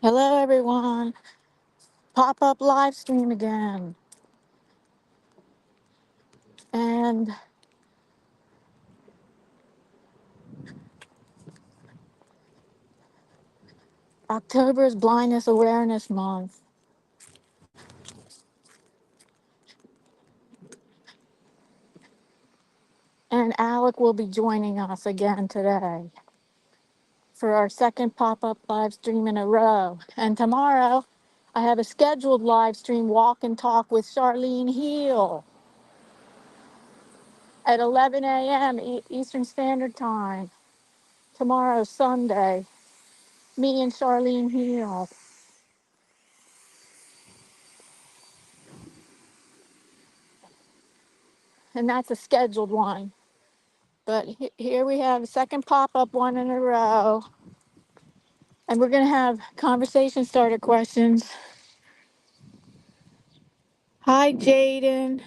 Hello, everyone. Pop-up live stream again. And October is Blindness Awareness Month. And Alec will be joining us again today for our second pop-up live stream in a row. And tomorrow, I have a scheduled live stream walk and talk with Charlene Heal at 11 a.m. Eastern Standard Time. Tomorrow, Sunday. Me and Charlene Heal. And that's a scheduled one. But here we have a second pop-up one in a row. And we're going to have conversation starter questions. Hi, Jaden.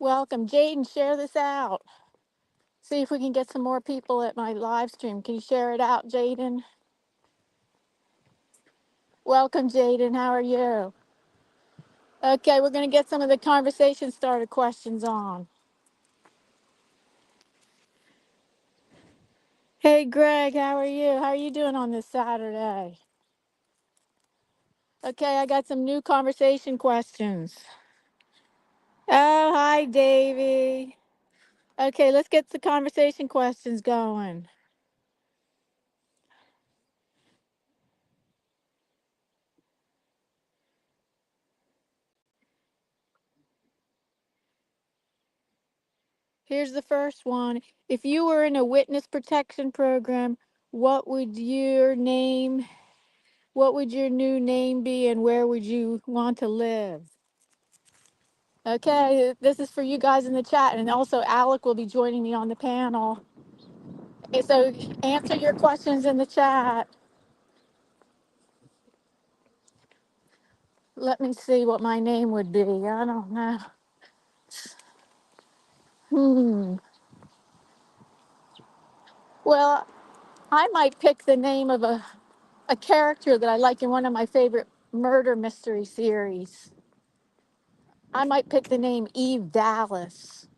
Welcome. Jaden, share this out. See if we can get some more people at my live stream. Can you share it out, Jaden? Welcome, Jaden. How are you? Okay, we're going to get some of the conversation starter questions on. Hey, Greg, how are you? How are you doing on this Saturday? Okay, I got some new conversation questions. Oh, hi, Davy. Okay, let's get the conversation questions going. Here's the first one. If you were in a witness protection program, what would your name, what would your new name be, and where would you want to live? Okay, this is for you guys in the chat, and also Alec will be joining me on the panel. Okay, so answer your questions in the chat. Let me see what my name would be. I don't know. Well, I might pick the name of a character that I like in one of my favorite murder mystery series. I might pick the name Eve Dallas.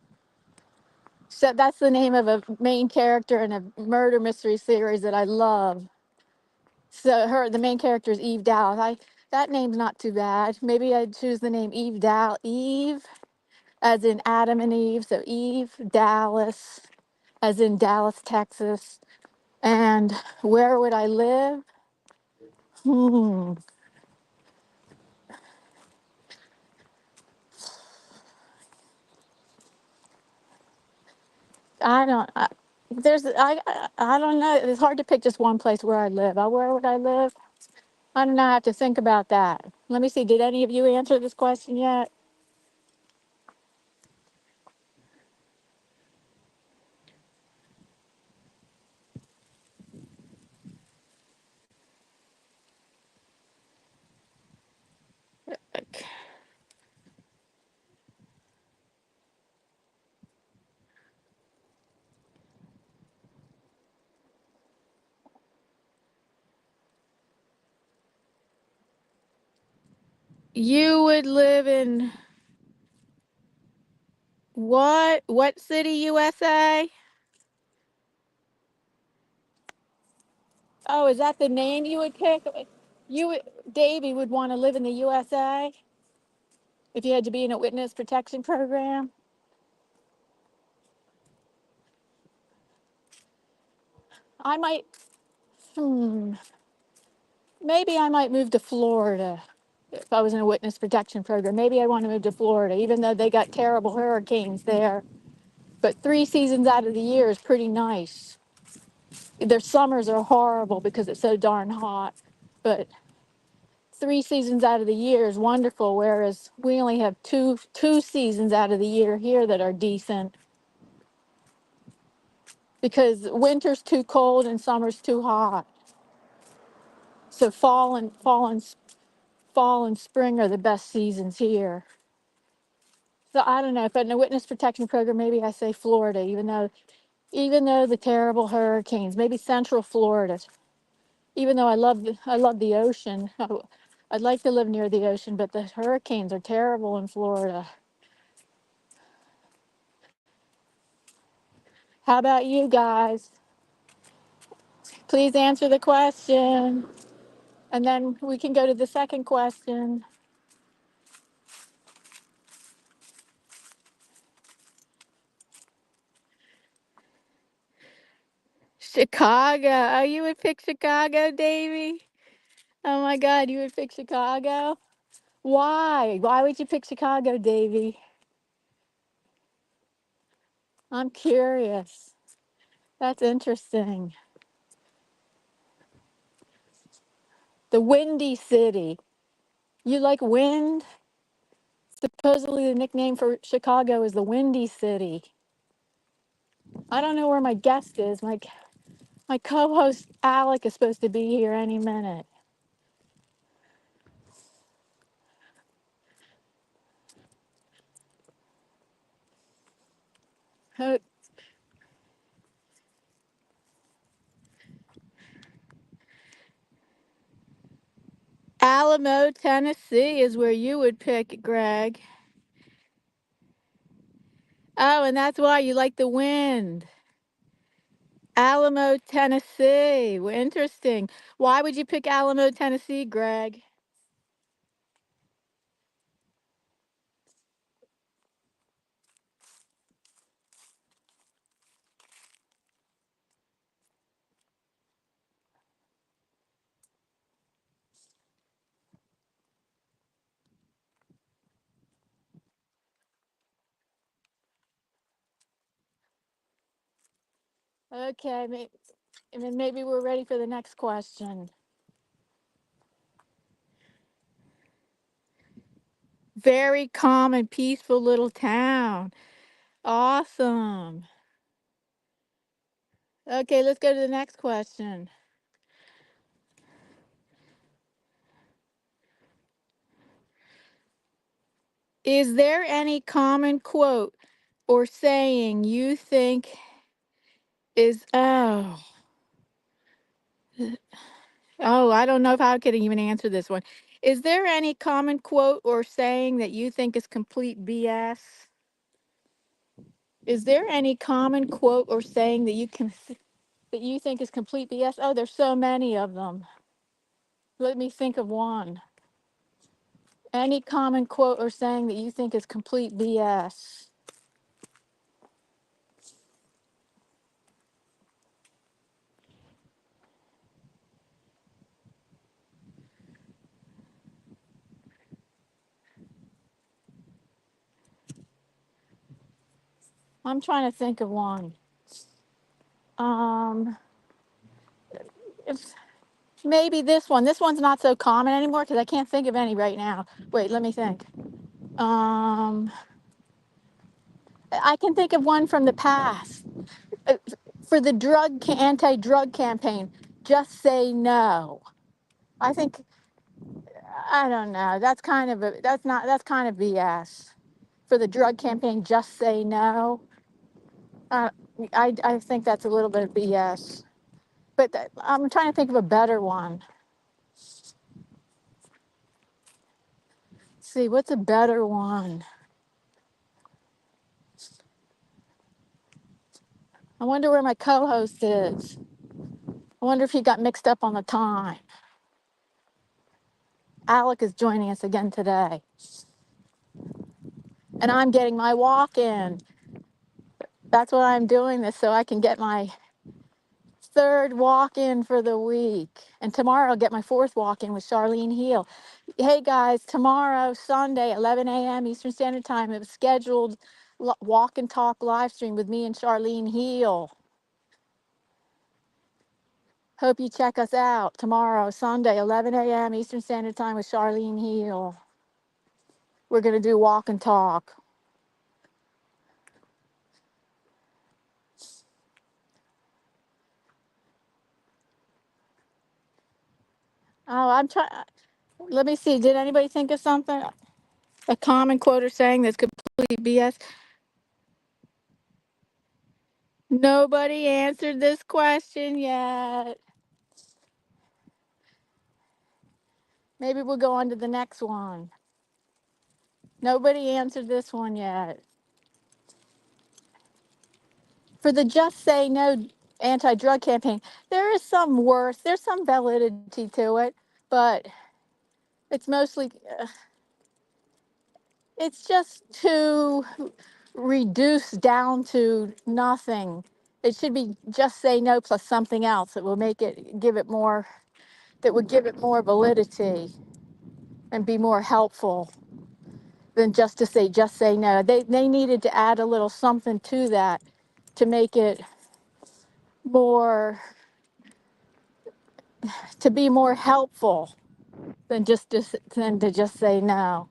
So that's the name of a main character in a murder mystery series that I love. So the main character is Eve Dallas. That name's not too bad. Maybe I'd choose the name Eve, as in Adam and Eve. So Eve Dallas, as in Dallas, Texas. And where would I live? Hmm. I don't. I don't know. It's hard to pick just one place where I live. Where would I live? I don't know. I have to think about that. Let me see. Did any of you answer this question yet? Okay. You would live in what? What city, USA? Oh, is that the name you would pick? Davey would want to live in the USA if you had to be in a witness protection program. I might. Hmm. Maybe I might move to Florida if I was in a witness protection program. Maybe I want to move to Florida, even though they got terrible hurricanes there. But 3 seasons out of the year is pretty nice. Their summers are horrible because it's so darn hot. But 3 seasons out of the year is wonderful, whereas we only have two seasons out of the year here that are decent because winter's too cold and summer's too hot. So fall and spring are the best seasons here. So I don't know, if in a witness protection program, maybe I say Florida, even though the terrible hurricanes, maybe Central Florida. Even though I love the ocean. I'd like to live near the ocean, but the hurricanes are terrible in Florida. How about you guys? Please answer the question. And then we can go to the second question. Chicago. Oh, you would pick Chicago, Davy? Oh my God, you would pick Chicago? Why? Why would you pick Chicago, Davy? I'm curious. That's interesting. The Windy City. You like wind? Supposedly the nickname for Chicago is the Windy City. I don't know where my guest is. My co-host Alec is supposed to be here any minute. Uh, Alamo, Tennessee is where you would pick, Greg. Oh, and that's why you like the wind. Alamo, Tennessee. Well, interesting. Why would you pick Alamo, Tennessee, Greg? Okay, maybe we're ready for the next question. Very calm and peaceful little town. Awesome. Okay, let's go to the next question. Is there any common quote or saying you think is, I don't know if I could even answer this one. Is there any common quote or saying that you think is complete BS? Is there any common quote or saying that you think is complete BS? Oh, there's so many of them. Let me think of one. Any common quote or saying that you think is complete BS? I'm trying to think of one. Um, if maybe this one. This one's not so common anymore because I can't think of any right now. Wait, let me think. Um, I can think of one from the past. Uh, For the anti-drug campaign, just say no. I think I don't know. That's kind of BS. For the drug campaign, just say no. Uh, I think that's a little bit of BS. But I'm trying to think of a better one. Let's see, what's a better one? I wonder where my co-host is. I wonder if he got mixed up on the time. Alec is joining us again today. And I'm getting my walk in. That's why I'm doing this, so I can get my third walk in for the week. And tomorrow I'll get my fourth walk in with Charlene Heal. Hey guys, tomorrow, Sunday, 11 a.m. Eastern Standard Time, it was scheduled walk and talk live stream with me and Charlene Heal. Hope you check us out tomorrow, Sunday, 11 a.m. Eastern Standard Time with Charlene Heal. We're going to do walk and talk. Oh, I'm trying. Let me see. Did anybody think of something? A common quote or saying that's complete BS? Nobody answered this question yet. Maybe we'll go on to the next one. Nobody answered this one yet. For the Just Say No anti-drug campaign, there is some worth, there's some validity to it, but it's mostly, it's just too reduced down to nothing. It should be just say no plus something else that will make it, give it more, that would give it more validity and be more helpful than just say no. They needed to add a little something to that to make it more, to be more helpful than than to just say no.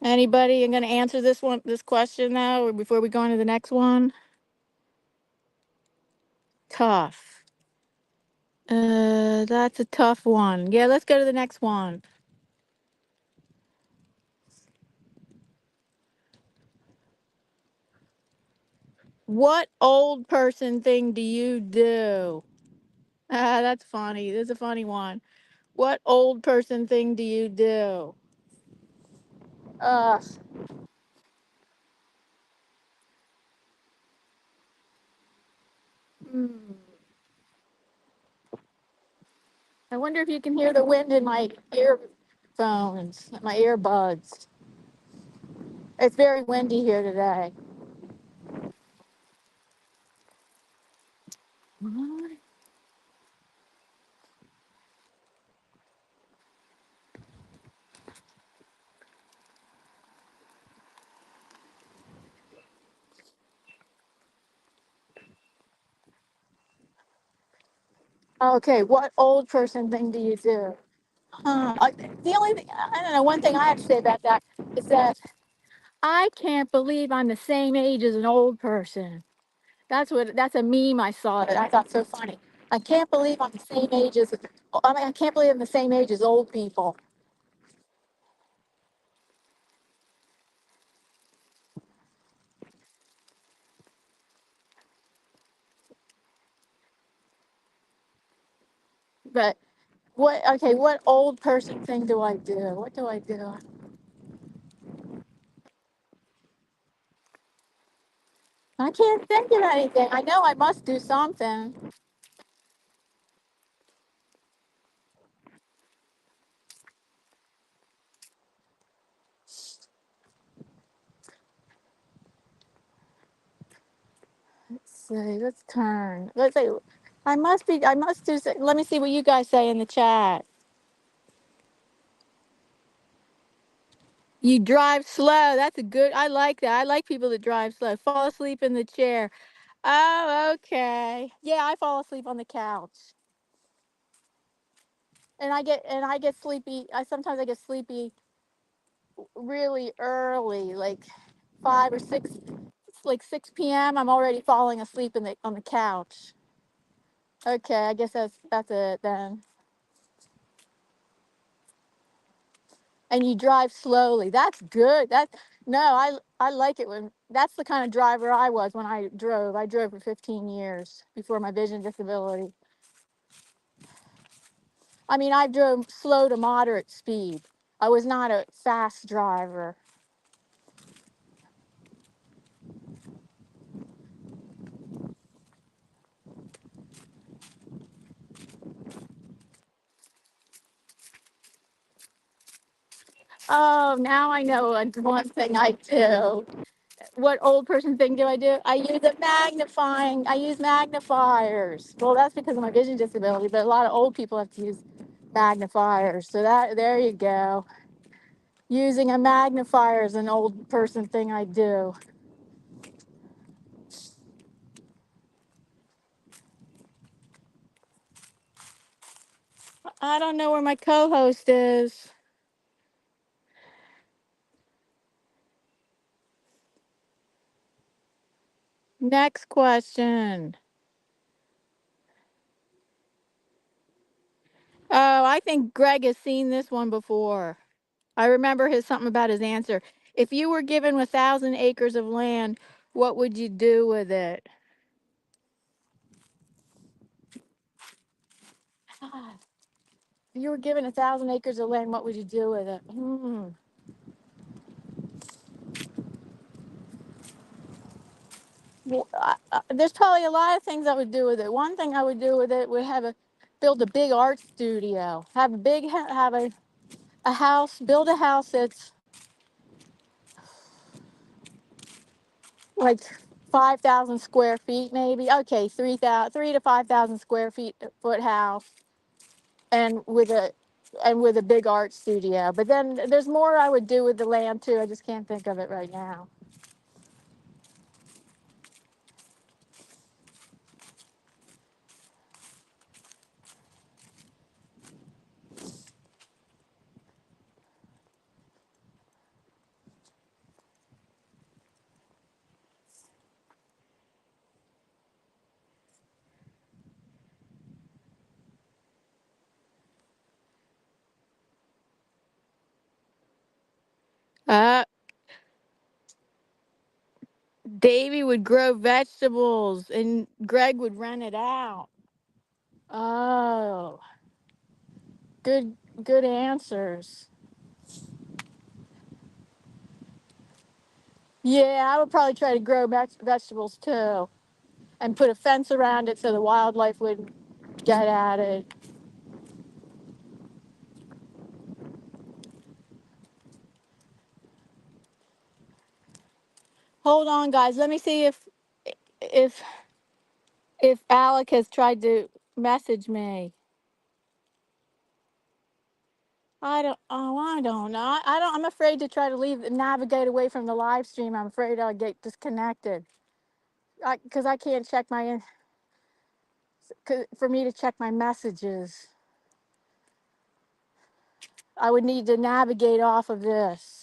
Anybody? I'm going to answer this question now, or before we go on to the next one. Tough. That's a tough one. Yeah, let's go to the next one. What old person thing do you do? Ah, that's funny. This is a funny one. What old person thing do you do? Uh, hmm. I wonder if you can hear the wind in my earphones, my earbuds. It's very windy here today. Okay, what old person thing do you do? The only thing, I don't know, one thing I have to say about that is that I can't believe I'm the same age as an old person. That's a meme I saw that I thought so funny. I can't believe I'm the same age as, I mean, I can't believe I'm the same age as old people. But okay, what old person thing do I do? What do I do? I can't think of anything. I know I must do something. Let's see, let's turn. Let's say, I must do, let me see what you guys say in the chat. You drive slow. That's a good, I like that. I like people that drive slow. Fall asleep in the chair. Oh, okay. Yeah, I fall asleep on the couch. And I get sleepy. Sometimes I get sleepy really early, like 5 or 6. It's like 6 p.m. I'm already falling asleep on the couch. Okay, I guess that's it then. And you drive slowly. That's good. I like it when that's the kind of driver I was when I drove. I drove for 15 years before my vision disability. I mean, I drove slow to moderate speed. I was not a fast driver. Oh, now I know one thing I do. What old person thing do? I use magnifiers. Well, that's because of my vision disability, but a lot of old people have to use magnifiers. So there you go. Using a magnifier is an old person thing I do. I don't know where my co-host is. Next question. Oh, I think Greg has seen this one before. I remember something about his answer. If you were given 1,000 acres of land, what would you do with it? If you were given 1,000 acres of land, what would you do with it? Well, there's probably a lot of things I would do with it. One thing I would do with it would build a big art studio. Have a house. Build a house that's like 5,000 square feet, maybe. Okay, 3 to 5,000 square foot house, and with a big art studio. But then there's more I would do with the land too. I just can't think of it right now. Uh, Davy would grow vegetables, and Greg would rent it out. Oh, good, good answers. Yeah, I would probably try to grow vegetables too, and put a fence around it so the wildlife wouldn't get at it. Hold on, guys. Let me see if if Alec has tried to message me. I don't know. I don't. I'm afraid to try to navigate away from the live stream. I'm afraid I'll get disconnected. Because I can't check for me to check my messages, I would need to navigate off of this.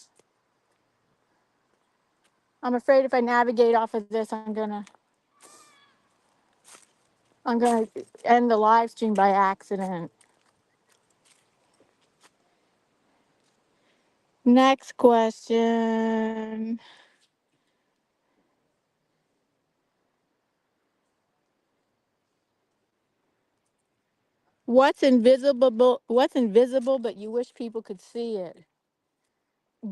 I'm afraid if I navigate off of this, I'm gonna end the live stream by accident. Next question. What's invisible but you wish people could see it?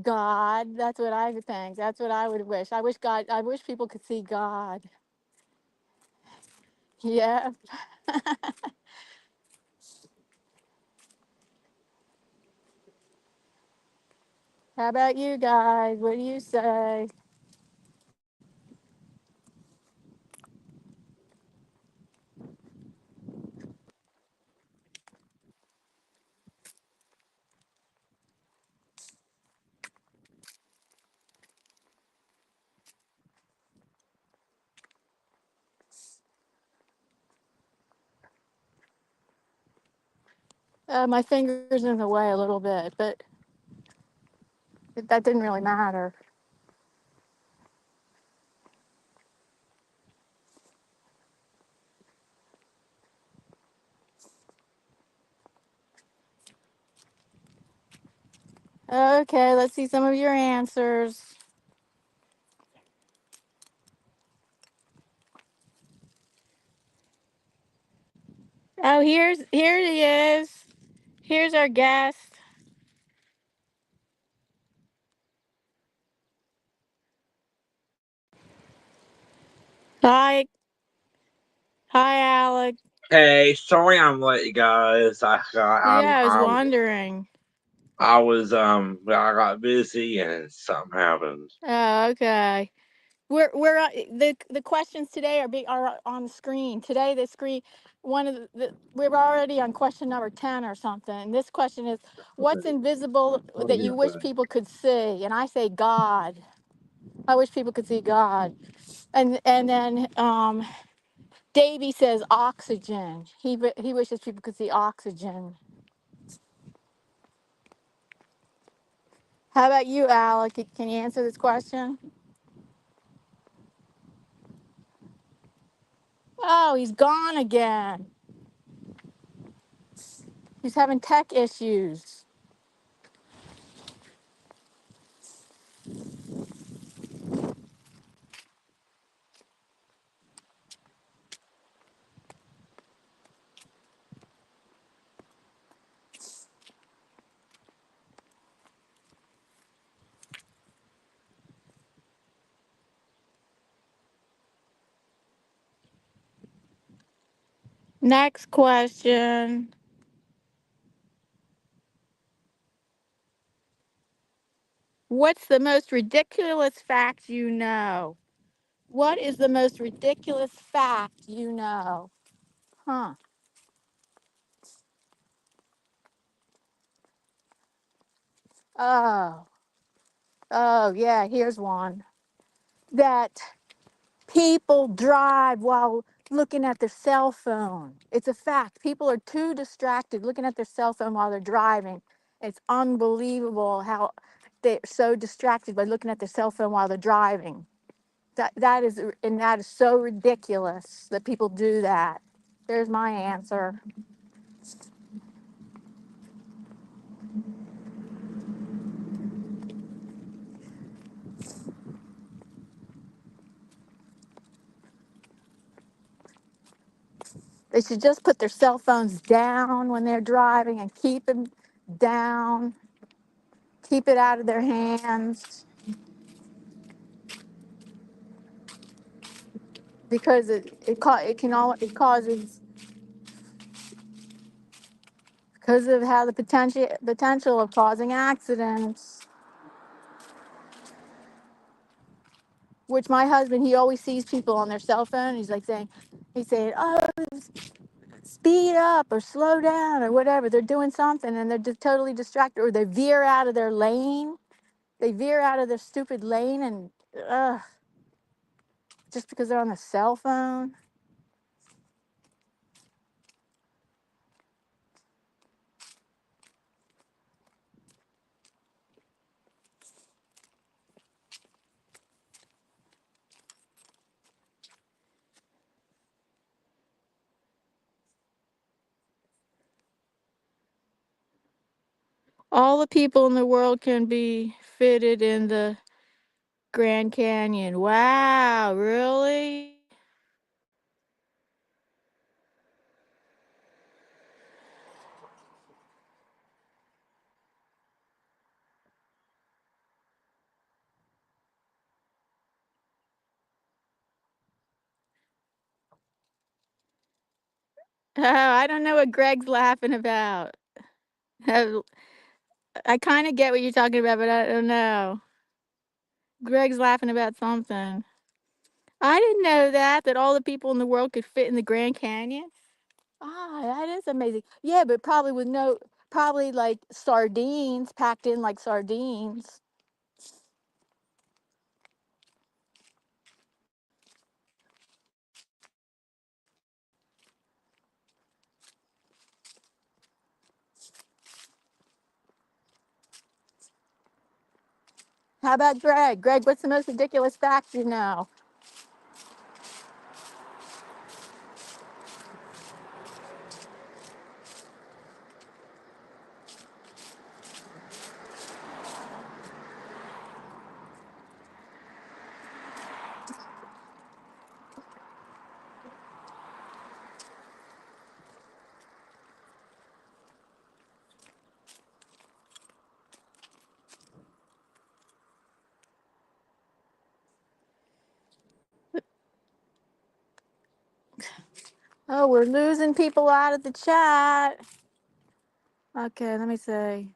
God, that's what I would think. That's what I would wish. I wish people could see God. Yeah. How about you guys? What do you say? My finger's in the way a little bit, but that didn't really matter. Okay, let's see some of your answers. Oh, here he is. Here's our guest. Hi, hi, Alec. Hey, sorry I'm late, guys. Yeah, I was wondering. I got busy and something happened. Oh, okay. We're the questions today are on the screen. Today the screen one of we're already on question number 10 or something. And this question is, what's invisible that you wish people could see? And I say God. I wish people could see God. And then Davy says oxygen. He wishes people could see oxygen. How about you, Alec? Can you answer this question? Oh, he's gone again. He's having tech issues. Next question. What's the most ridiculous fact you know? What is the most ridiculous fact you know? Huh. Oh. Oh, yeah, here's one. That people drive while looking at their cell phone. It's a fact. People are too distracted looking at their cell phone while they're driving. It's unbelievable how they're so distracted by looking at their cell phone while they're driving. That is so ridiculous that people do that. There's my answer. They should just put their cell phones down when they're driving and keep them down. Keep it out of their hands because it causes because of how the potential of causing accidents. Which my husband, he always sees people on their cell phone. He's saying, "Oh, speed up or slow down or whatever." They're doing something and they're just totally distracted, or they veer out of their lane. They veer out of their stupid lane and just because they're on the cell phone. All the people in the world can be fitted in the Grand Canyon. Wow, really? Oh, I don't know what Greg's laughing about. Oh, I kind of get what you're talking about, but I don't know. Greg's laughing about something. I didn't know that all the people in the world could fit in the Grand Canyon. Ah, that is amazing. Yeah, but probably with no, probably like sardines, packed in like sardines. How about Greg? Greg, what's the most ridiculous fact you know? Oh, we're losing people out of the chat. Okay, let me see.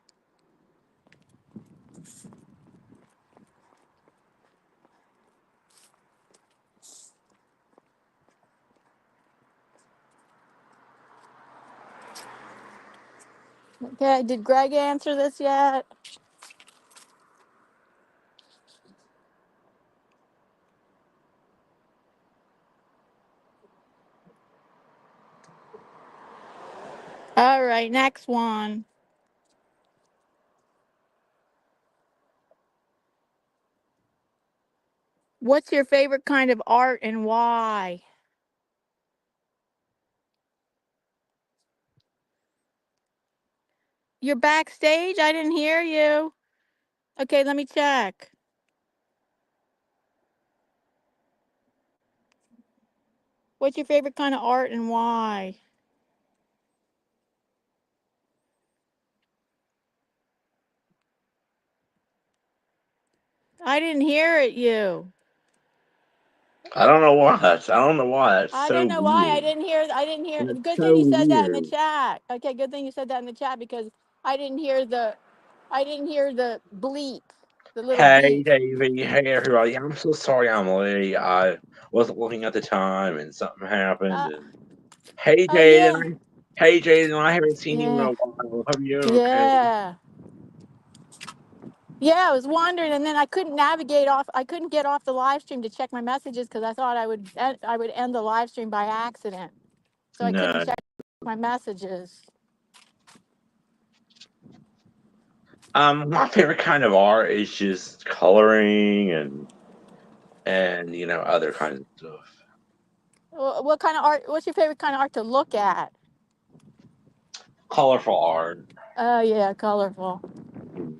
Okay, did Greg answer this yet? All right, next one. What's your favorite kind of art and why? You're backstage? I didn't hear you. Okay, let me check. What's your favorite kind of art and why? I didn't hear it, you. I don't know what. I don't know why. That's I so don't know why I weird. didn't hear. I didn't hear. That's Good thing so you said that in the weird. chat. Okay, good thing you said that in the chat because I didn't hear the, I didn't hear the bleep, the little Hey, beep. Davey. Hey, everybody. I'm so sorry I'm late. I wasn't looking at the time and something happened. Uh, And hey, oh yeah, Jaden. Hey, Jaden. I haven't seen you in yeah, a while. Hope you're okay. yeah, yeah. I was wondering, and then I couldn't navigate off. I couldn't get off the live stream to check my messages because I thought I would end the live stream by accident. So I couldn't No. check my messages. My favorite kind of art is just coloring and other kinds of stuff. What kind of art? What's your favorite kind of art to look at? Colorful art. Oh yeah, colorful. Mm.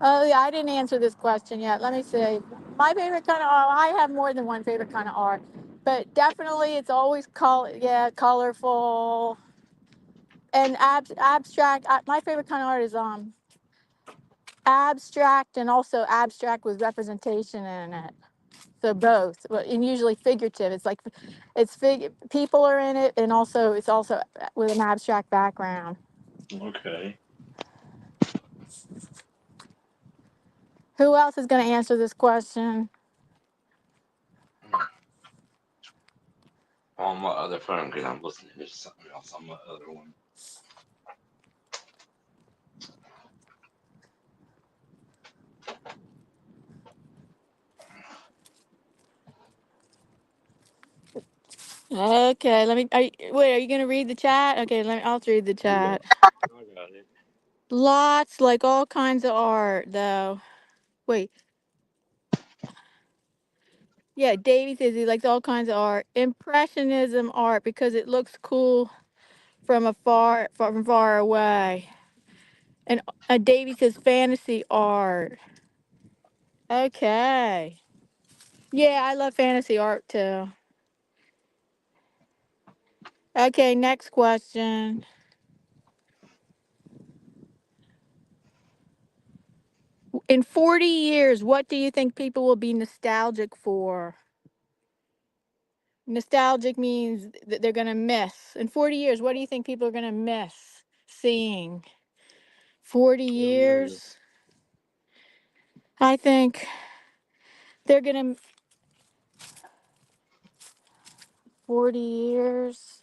Oh yeah, I didn't answer this question yet. Let me see. My favorite kind of art. I have more than one favorite kind of art, but definitely it's always Yeah, colorful and abstract. My favorite kind of art is abstract and also abstract with representation in it. So both, and usually figurative. It's like people are in it, and also it's also with an abstract background. Okay. Who else is going to answer this question? On my other phone because I'm listening to something else on my other one. Okay, let me. Wait, are you going to read the chat? Okay, I'll read the Yeah, chat. I got it. Lots, like all kinds of art, though. Wait, yeah, Davey says he likes all kinds of art. Impressionism art because it looks cool from far away. And Davey says fantasy art. Okay. Yeah, I love fantasy art too. Okay, next question. In 40 years, what do you think people will be nostalgic for? Nostalgic means that they're going to miss. In 40 years, what do you think people are going to miss seeing? 40 I don't know. years? I think they're going to, 40 years.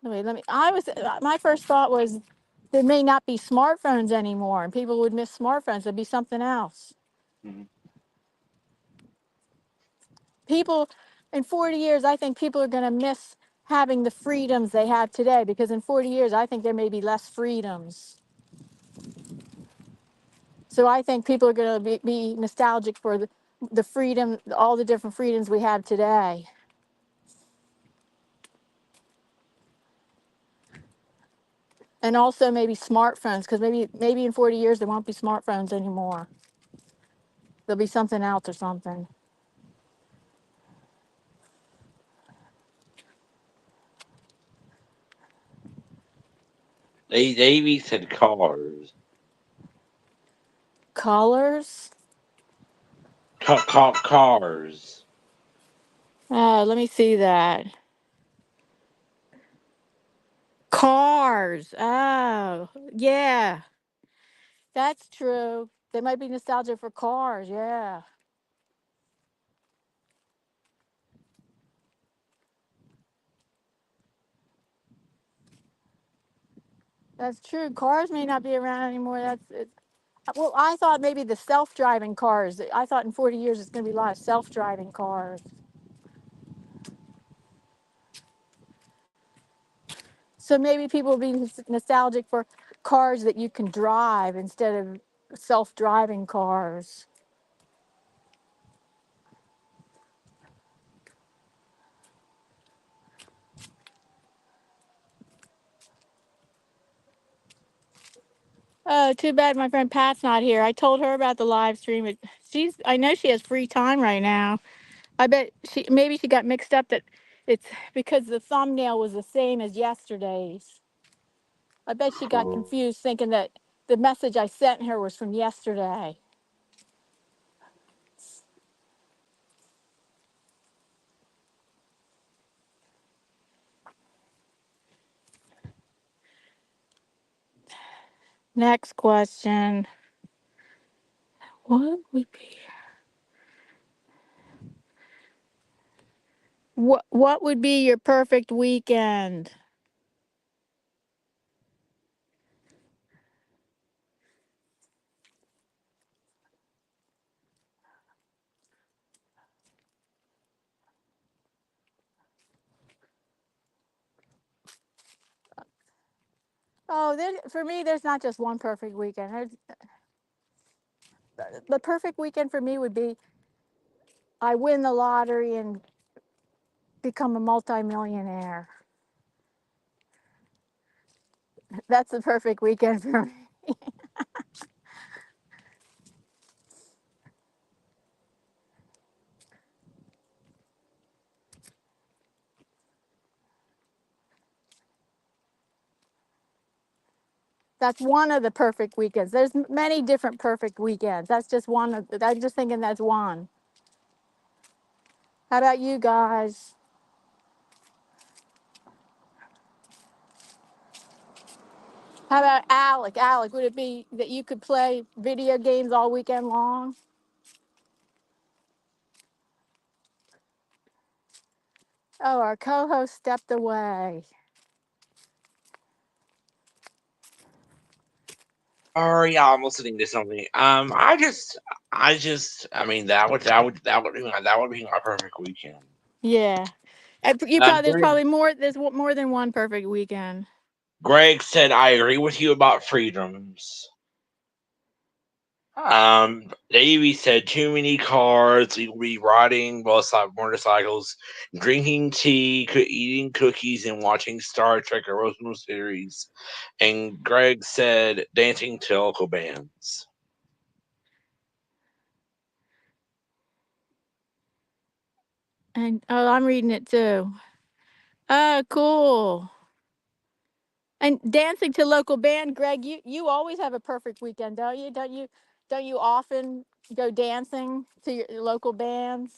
Wait, my first thought was there may not be smartphones anymore and people would miss smartphones. There'd be something else. Mhm. People, in 40 years, I think people are going to miss having the freedoms they have today because in 40 years, I think there may be less freedoms. So I think people are going to be nostalgic for the freedom, all the different freedoms we have today. And also maybe smartphones, because maybe in 40 years there won't be smartphones anymore. There'll be something else or something. Davey said cars. Colors? Cars. Let me see that. Cars. Oh, yeah, that's true. They might be nostalgic for cars. Yeah, that's true. Cars may not be around anymore. Well, I thought maybe the self-driving cars. I thought in 40 years it's going to be a lot of self-driving cars. So maybe people will be nostalgic for cars that you can drive instead of self-driving cars. Oh, too bad my friend Pat's not here. I told her about the live stream. I know she has free time right now. I bet maybe she got mixed up that it's because the thumbnail was the same as yesterday's. I bet she got Oh. confused thinking that the message I sent her was from yesterday. Next question. What would be what would be your perfect weekend? Oh, for me, there's not just one perfect weekend. The perfect weekend for me would be I win the lottery and become a multimillionaire. That's the perfect weekend for me. That's one of the perfect weekends. There's many different perfect weekends. That's just one of. I'm just thinking that's one. How about you guys? How about Alec? Alec, would it be that you could play video games all weekend long? Oh, our co-host stepped away. Sorry, I'm listening to something. I mean, that would be my perfect weekend. Yeah, and there's Greg, probably more. There's more than one perfect weekend. Greg said, I agree with you about freedoms. Davey said too many cars. We will be riding motorcycles, drinking tea, eating cookies, and watching Star Trek original series. And Greg said dancing to local bands. And oh, I'm reading it too. Oh, cool. And dancing to local band, Greg, you always have a perfect weekend, don't you? Don't you often go dancing to your local bands?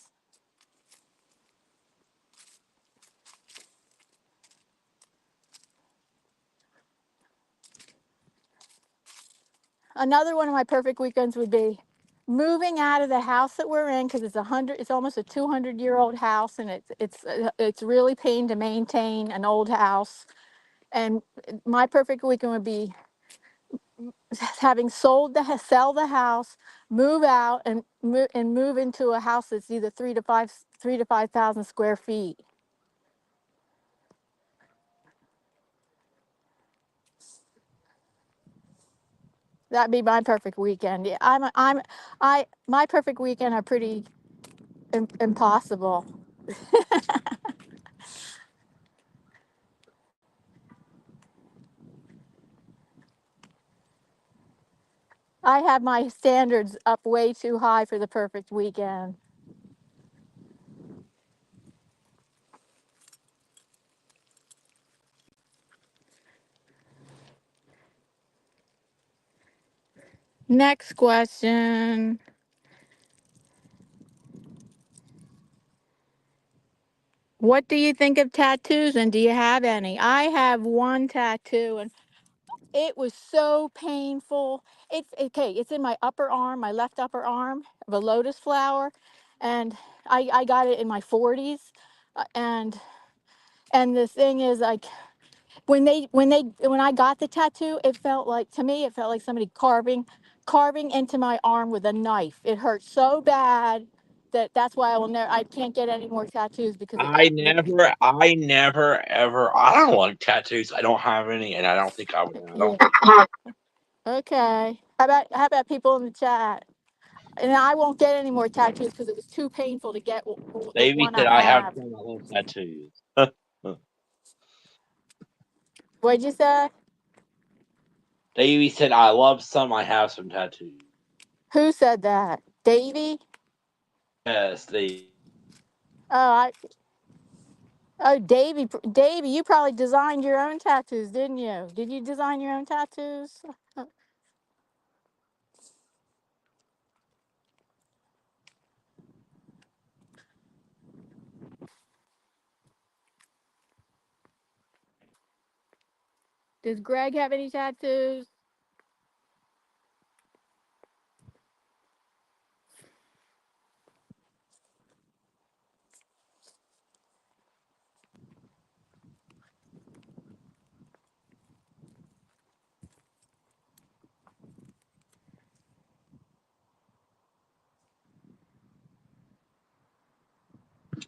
Another one of my perfect weekends would be moving out of the house that we're in because it's almost a 200-year-old house, and it's really pain to maintain an old house. And my perfect weekend would be having sell the house, move out, and move into a house that's either 3 to 5 thousand square feet. That'd be my perfect weekend. Yeah, my perfect weekend are pretty impossible. I have my standards up way too high for the perfect weekend. Next question. What do you think of tattoos, and do you have any? I have one tattoo, and it was so painful. It's okay. It's in my upper arm, my left upper arm, of a lotus flower, and I got it in my 40s, and the thing is, like, when I got the tattoo, it felt like somebody carving into my arm with a knife. It hurt so bad that's why I can't get any more tattoos because I never, ever, I don't like tattoos. I don't have any, and I don't think I would. I yeah. don't. Okay. How about people in the chat? And I won't get any more tattoos because it was too painful to get the Davey one said I I have have. some that love tattoos. What'd you say? Davey said I love some. I have some tattoos. Who said that? Davy? Yes, they. Oh, Davy, you probably designed your own tattoos, didn't you? Did you design your own tattoos? Does Greg have any tattoos?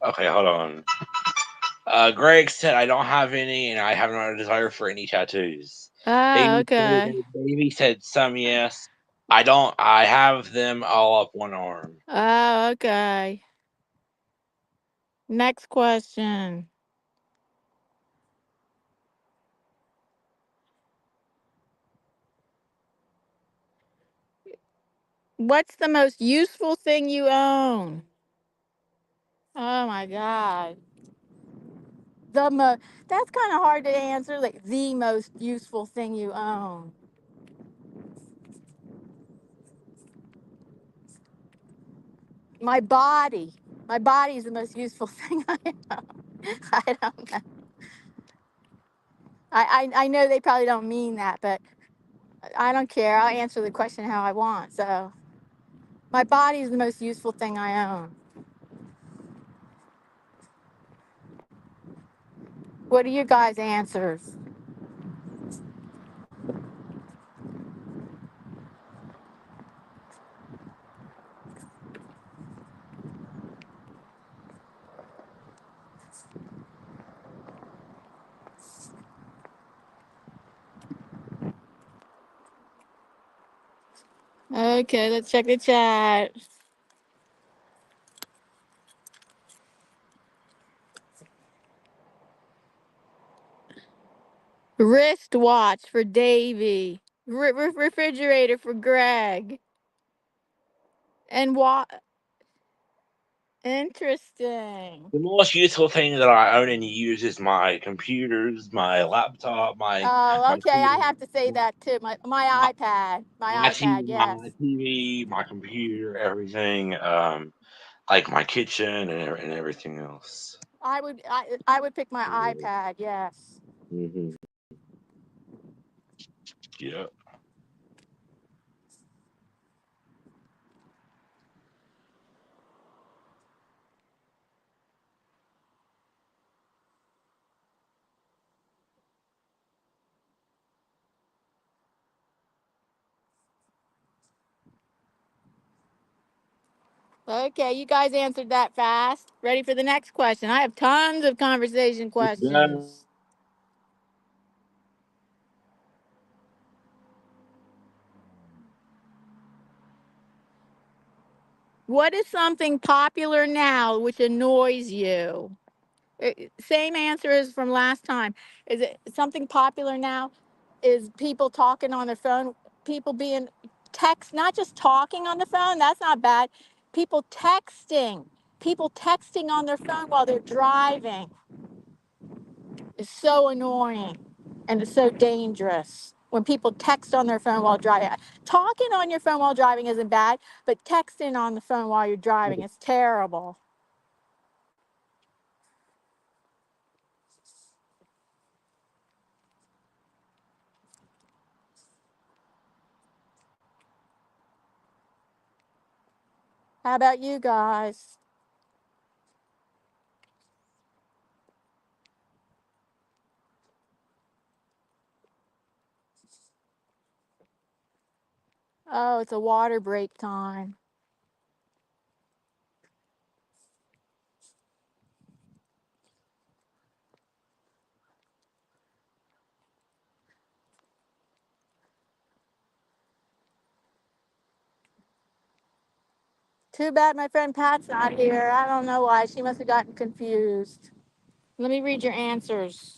Okay, hold on. Greg said I don't have any, and I have no desire for any tattoos. Oh, okay. Davey said some yes. I don't. I have them all up one arm. Oh, okay. Next question. What's the most useful thing you own? Oh my God. That's kind of hard to answer. Like the most useful thing you own. My body. My body is the most useful thing I own. I don't know. I know they probably don't mean that, but I don't care. I'll answer the question how I want. So my body is the most useful thing I own. What are your guys' answers? Okay, let's check the chat. Wristwatch for Davy. Refrigerator for Greg. And what? Interesting. The most useful thing that I own and use is my computers, my laptop, Oh, my okay. I have to say that too. My iPad. My iPad. Yes. my TV, my computer, everything. Like my kitchen and everything else. I would pick my iPad. Yes. Mm-hmm. Yeah. Okay, you guys answered that fast. Ready for the next question? I have tons of conversation Yeah. questions. What is something popular now which annoys you? Same answer as from last time. Is it something popular now? Is people talking on their phone? People being text, not just talking on the phone. That's not bad. People texting. People texting on their phone while they're driving is so annoying, and it's so dangerous. When people text on their phone while driving, talking on your phone while driving isn't bad, but texting on the phone while you're driving is terrible. How about you guys? Oh, it's a water break time. Too bad my friend Pat's not here. I don't know why. She must have gotten confused. Let me read your answers.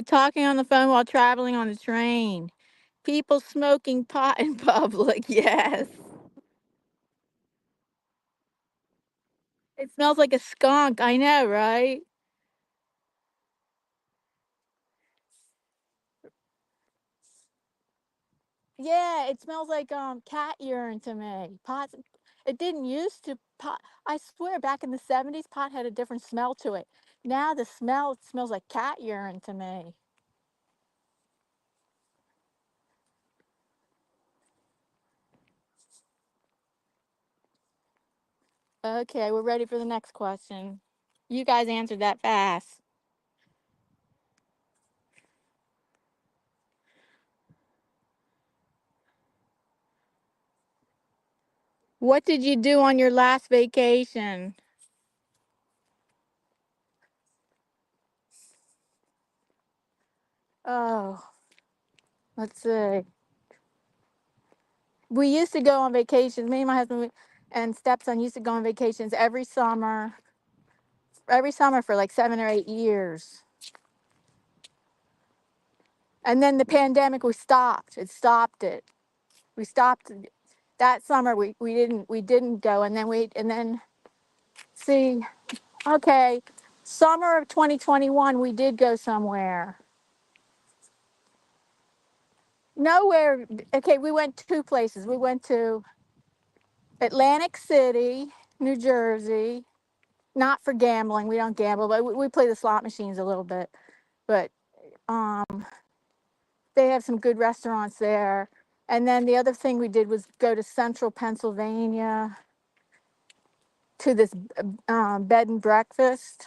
Talking on the phone while traveling on the train. People smoking pot in public. Yes. It smells like a skunk. I know, right? Yeah, it smells like cat urine to me. Pot. It didn't used to pot. I swear, back in the '70s, pot had a different smell to it. Now the smell it smells like cat urine to me. Okay, we're ready for the next question. You guys answered that fast. What did you do on your last vacation? Oh, let's see. We used to go on vacations. Me and my husband and stepson used to go on vacations every summer for like 7 or 8 years. And then the pandemic, we stopped. It stopped it. We stopped that summer. We didn't go. And then see, okay, summer of 2021, we did go somewhere. Nowhere. Okay, we went two places. We went to Atlantic City, New Jersey. Not for gambling. We don't gamble, but we play the slot machines a little bit. But um, they have some good restaurants there. And then the other thing we did was go to central Pennsylvania to this bed and breakfast.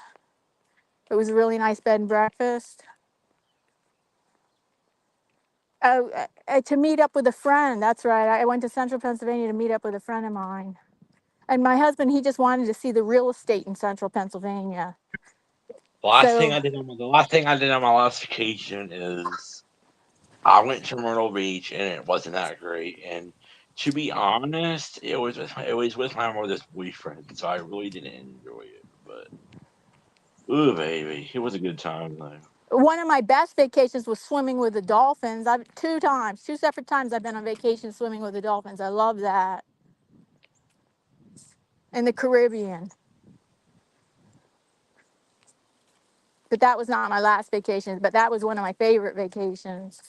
It was a really nice bed and breakfast. Oh, to meet up with a friend. That's right. I went to central Pennsylvania to meet up with a friend of mine. And my husband, he just wanted to see the real estate in central Pennsylvania. So, The last thing I did on my last vacation is I went to Myrtle Beach and it wasn't that great. And to be honest, it was with my mother's boyfriend, so I really didn't enjoy it. But ooh, baby, it was a good time though. one of my best vacations was swimming with the dolphins. I've two times, two separate times I've been on vacation swimming with the dolphins. I love that. In the Caribbean. But that was not my last vacation, but that was one of my favorite vacations.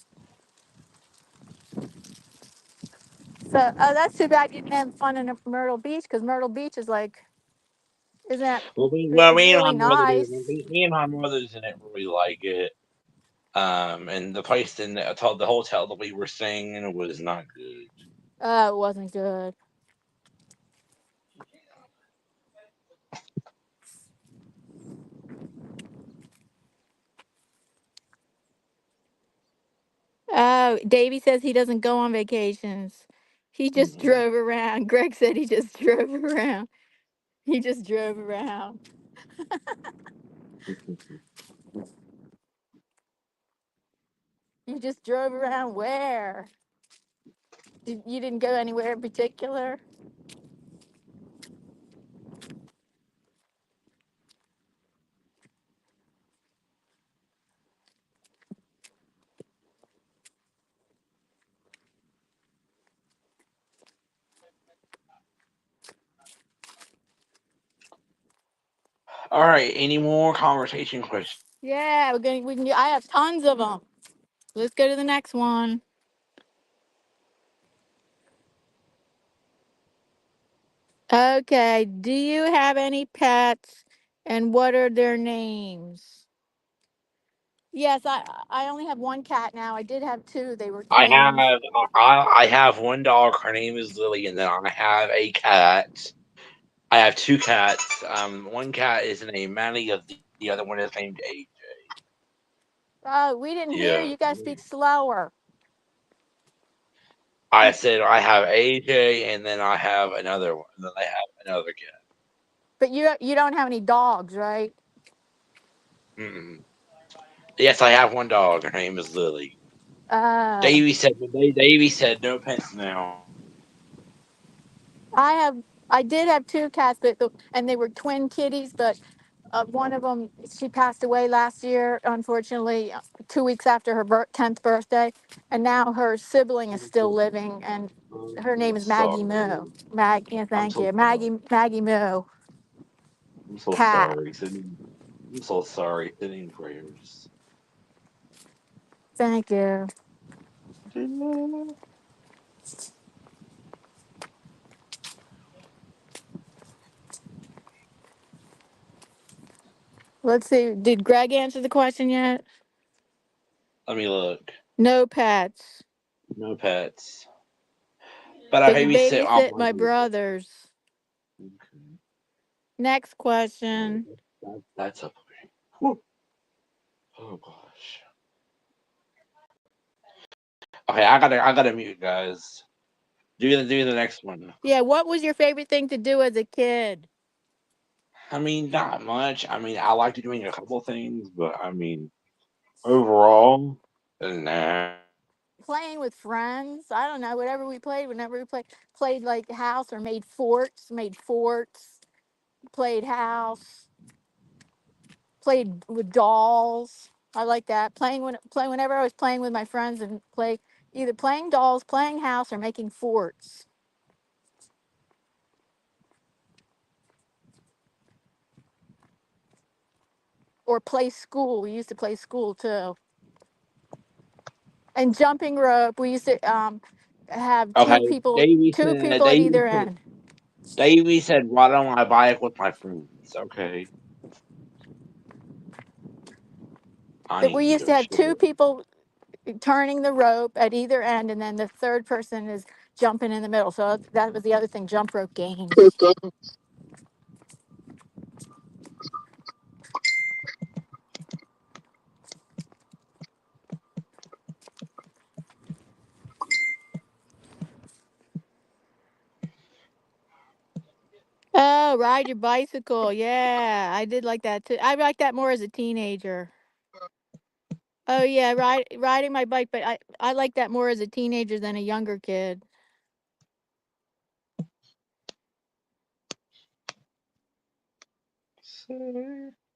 So that's too bad you didn't have fun in Myrtle Beach because Myrtle Beach is like, isn't that, it's Me and my really mother nice. me and my mother didn't really like it. And the place in the hotel that we were staying in was not good. Oh, it wasn't good. Oh, Davey says he doesn't go on vacations. He just Mm-mm. drove around. Greg said he just drove around. He just drove around. You just drove around where? You didn't go anywhere in particular? All right, any more conversation questions? Yeah, we can. I have tons of them. Let's go to the next one. Okay. Do you have any pets, and what are their names? Yes, I only have one cat now. I did have two. They were I twins. have I have one dog. Her name is Lily, and then I have a cat. I have two cats. One cat is named Manny. The other one is named AJ. Oh, we didn't hear Yeah, you. Guys speak slower. I You, said I have AJ, and then I have another one. And then I have another cat. but you don't have any dogs, right? Mm-mm. Yes, I have one dog. Her name is Lily. Uh, Davy said no pets now. I have. I did have two cats, and they were twin kitties, but one of them, she passed away last year, unfortunately, 2 weeks after her 10th birthday, and now her sibling is I'm still so, living, and I'm her so name is Maggie Moo. sorry. Yeah, I'm thank so you, sorry. Maggie Moo, I'm so cat. sorry. I'm so sorry. Sending prayers. Thank you. Let's see. Did Greg answer the question yet? Let me look. No pets, No pets. But I but you babysit my babysit my brother. brothers. Okay. Next question. That's a whew. Oh gosh. Okay, I gotta mute, guys. Do the next one. Yeah, what was your favorite thing to do as a kid? I mean, not much. I mean, I like doing a couple things, but I mean, overall, nah. Playing with friends. I don't know, whatever we played, whenever we played like house or made forts, played house, played with dolls. I like that. Play whenever I was playing with my friends and play either playing dolls, playing house, or making forts. Or play school. We used to play school too. And jumping rope. We used to have Okay, Davey two said. people at Davey either said. end. Davey said, "Why don't I bike with my friends?" Okay, I But need we to used go to have two chill. people turning the rope at either end, and then the third person is jumping in the middle. So that was the other thing, jump rope games. Oh, ride your bicycle. Yeah, I did like that too. I liked that more as a teenager. Oh yeah, riding my bike, but I like that more as a teenager than a younger kid.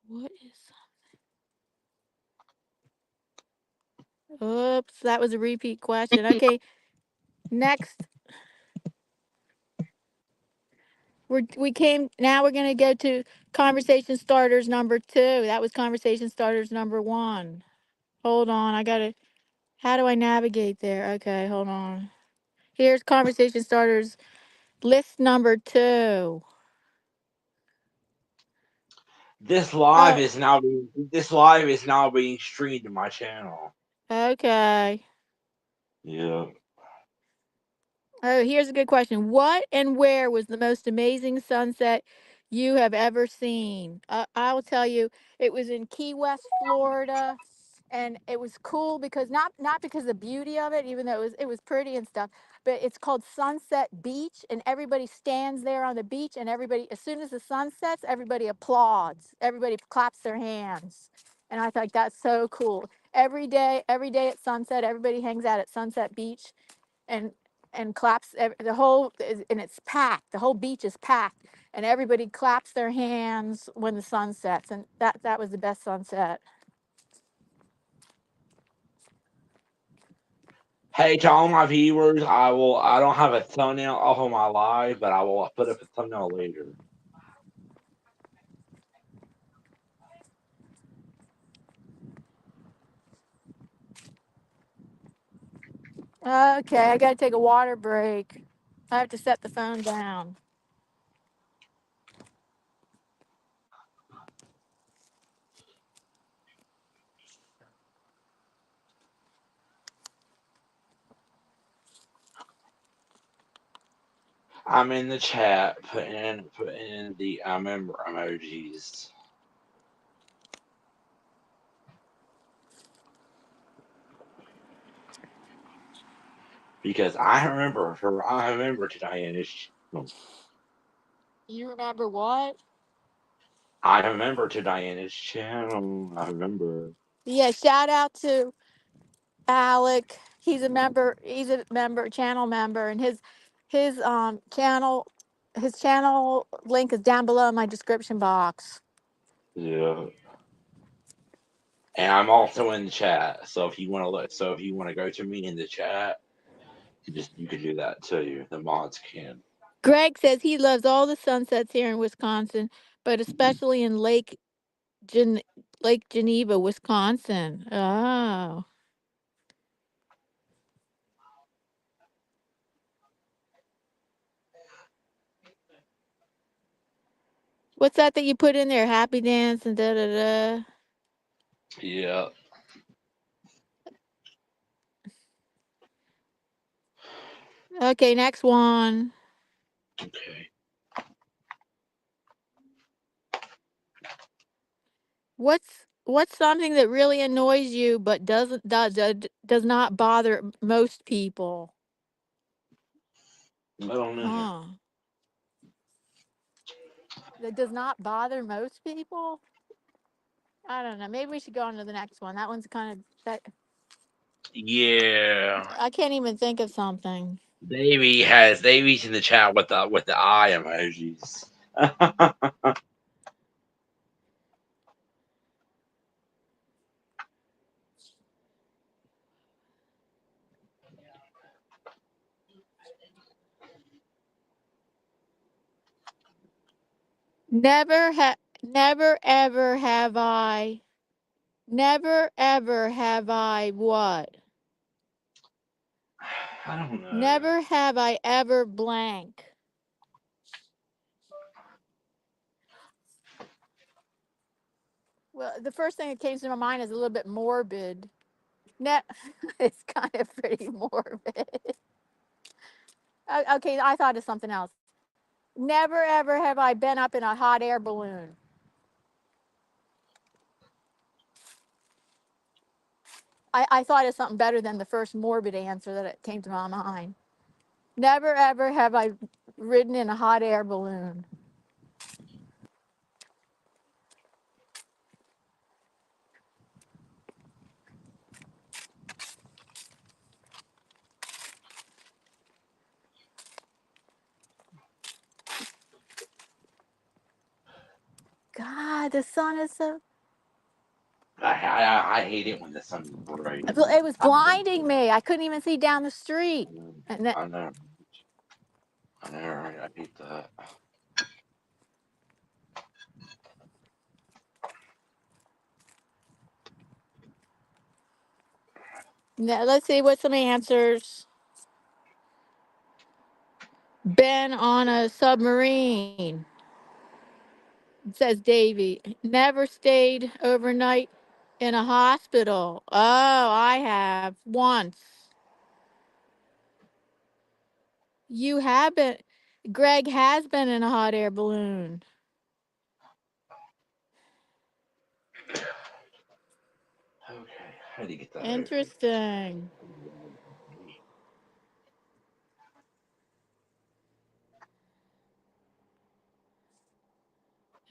What is? Oops, that was a repeat question. Okay, next we came. Now we're gonna go to conversation starters number 2. That was conversation starters number 1. Hold on, I gotta. How do I navigate there? Okay, hold on. Here's conversation starters list number 2. Oh, This live is now being streamed to my channel. okay. Yeah. Oh, here's a good question. What and where was the most amazing sunset you have ever seen? I will tell you, it was in Key West, Florida, and it was cool because not because of the beauty of it, even though it was pretty and stuff, but it's called Sunset Beach, and everybody stands there on the beach, and everybody, as soon as the sun sets, everybody applauds, everybody claps their hands, and I thought that's so cool. Every day at sunset, everybody hangs out at Sunset Beach and claps the whole, and it's packed, the whole beach is packed, and everybody claps their hands when the sun sets, and that was the best sunset. Hey, to all my viewers, I don't have a thumbnail off of my live, but I will put up a thumbnail later. Okay, I gotta take a water break. I have to set the phone down. I'm in the chat, putting in the member emojis because I remember to Diana's. You remember what? I remember to Diana's channel. I remember. Yeah, shout out to Alec. He's a member, channel member, and his channel link is down below in my description box. Yeah. And I'm also in the chat. So if you want to go to me in the chat, you can do that too. The mods can. Greg says he loves all the sunsets here in Wisconsin, but especially in Gen- Lake Geneva, Wisconsin. Oh, what's that you put in there? Happy dance and da da da. Yeah. Okay, next one. Okay. What's something that really annoys you but does not bother most people? I don't know. Huh. That does not bother most people? I don't know. Maybe we should go on to the next one. That one's kind of that Yeah. I can't even think of something. Davy's in the chat with the eye emojis. Never ever have I never ever have I what? I don't know. Never have I ever blank. Well, the first thing that came to my mind is a little bit morbid. Ne- it's kind of pretty morbid. Okay, I thought of something else. Never ever have I been up in a hot air balloon. I thought of something better than the first morbid answer that came to my mind. Never ever have I ridden in a hot air balloon. God, the sun is so. I hate it when the sun's bright. It was I know. blinding me. I couldn't even see down the street. I know. And that, I know. I know. Right? I hate that. now, let's see what some answers. Been on a submarine, says Davy. Never stayed overnight in a hospital. Oh, I have once. You have been. Greg has been in a hot air balloon. Okay. How do you get that open? Interesting.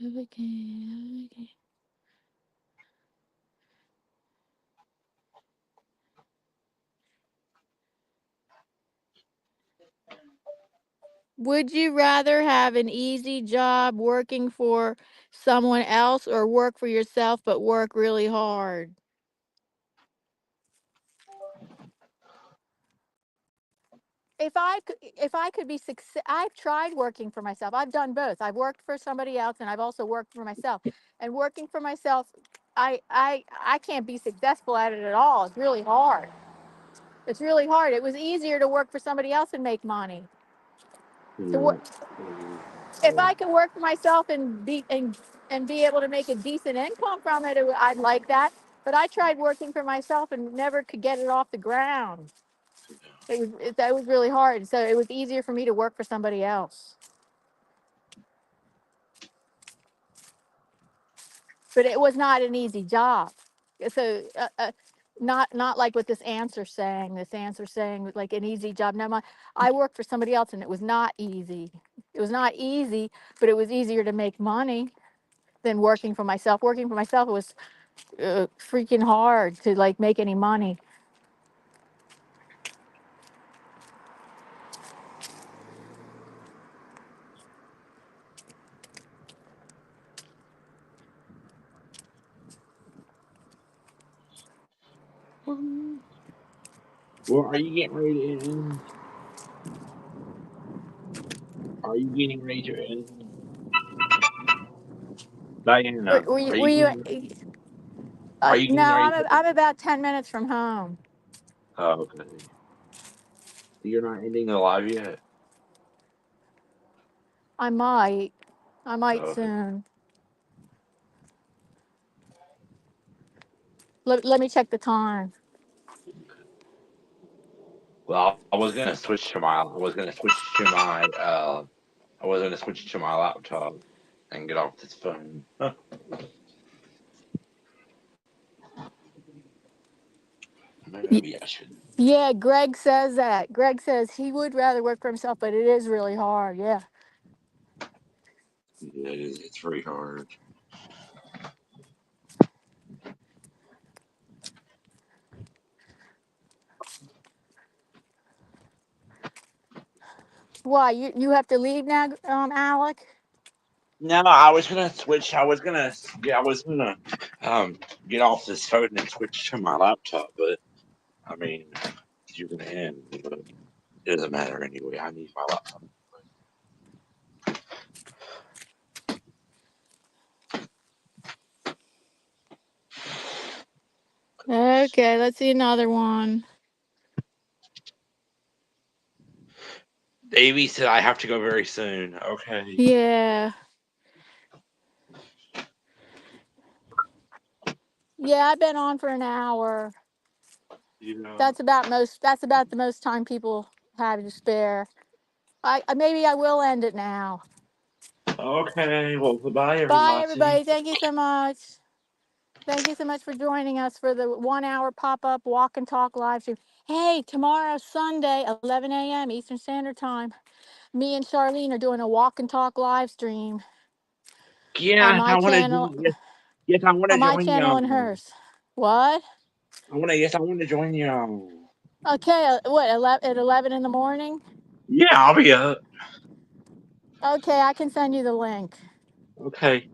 Okay. Would you rather have an easy job working for someone else or work for yourself but work really hard? If I could be success, I've tried working for myself. I've done both. I've worked for somebody else and I've also worked for myself. And working for myself, I can't be successful at it at all. It's really hard. It's really hard. It was easier to work for somebody else and make money. To Yeah. work, if I could work for myself and be able to make a decent income from it, I'd like that. But I tried working for myself and never could get it off the ground. That was really hard. So it was easier for me to work for somebody else. But it was not an easy job. So not like what this answer saying. This answer saying like an easy job. No, I worked for somebody else and it was not easy. It was not easy, but it was easier to make money than working for myself. Working for myself was freaking hard to like make any money. Well, are you getting ready to end? Are you getting ready to end? Diana, Were you are you no, getting ready to I'm about 10 minutes from home. Oh, okay. So you're not ending the live yet? I might. I might Oh, okay. soon. Let me check the time. Well, I was gonna switch to my laptop and get off this phone. Y- Maybe I shouldn't. Yeah, Greg says that. Greg says he would rather work for himself, but it is really hard. Yeah. Yeah, it is. It's very hard. Why you have to leave now, Alec? No, I was gonna switch. I was gonna um get off this phone and switch to my laptop, but I mean, you're gonna end. But it doesn't matter anyway. I need my laptop. Okay, let's see another one. Davey said I have to go very soon. Okay. Yeah. Yeah, I've been on for an hour. Yeah. That's about the most time people have to spare. Maybe I will end it now. Okay. Well, goodbye, Bye everybody. everybody. Thank you so much. Thank you so much for joining us for the 1 hour pop-up walk and talk live stream. Hey, tomorrow Sunday, 11 a.m. Eastern Standard Time. Me and Charlene are doing a walk and talk live stream on Yes, my I want to channel, join. Yes, yes, I want to on my join channel and y'all. hers. What? I want to. Yes, I want to join y'all. Okay, what, at 11 in the morning? Yeah, I'll be up. Okay, I can send you the link. Okay.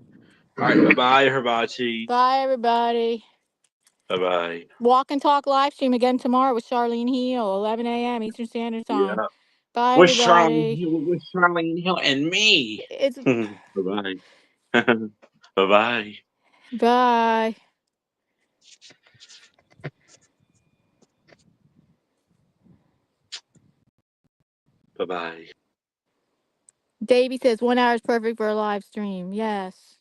All right. Bye, bye, everybody. Bye, everybody. Bye, bye. Walk and talk live stream again tomorrow with Charlene Heal, 11 a.m. Eastern Standard Time. Yeah. Bye, With Charlene everybody. Hill, with Charlene Hill, and me. It's Bye, bye. Bye, bye. bye. Bye, bye. Davey says 1 hour is perfect for a live stream. Yes.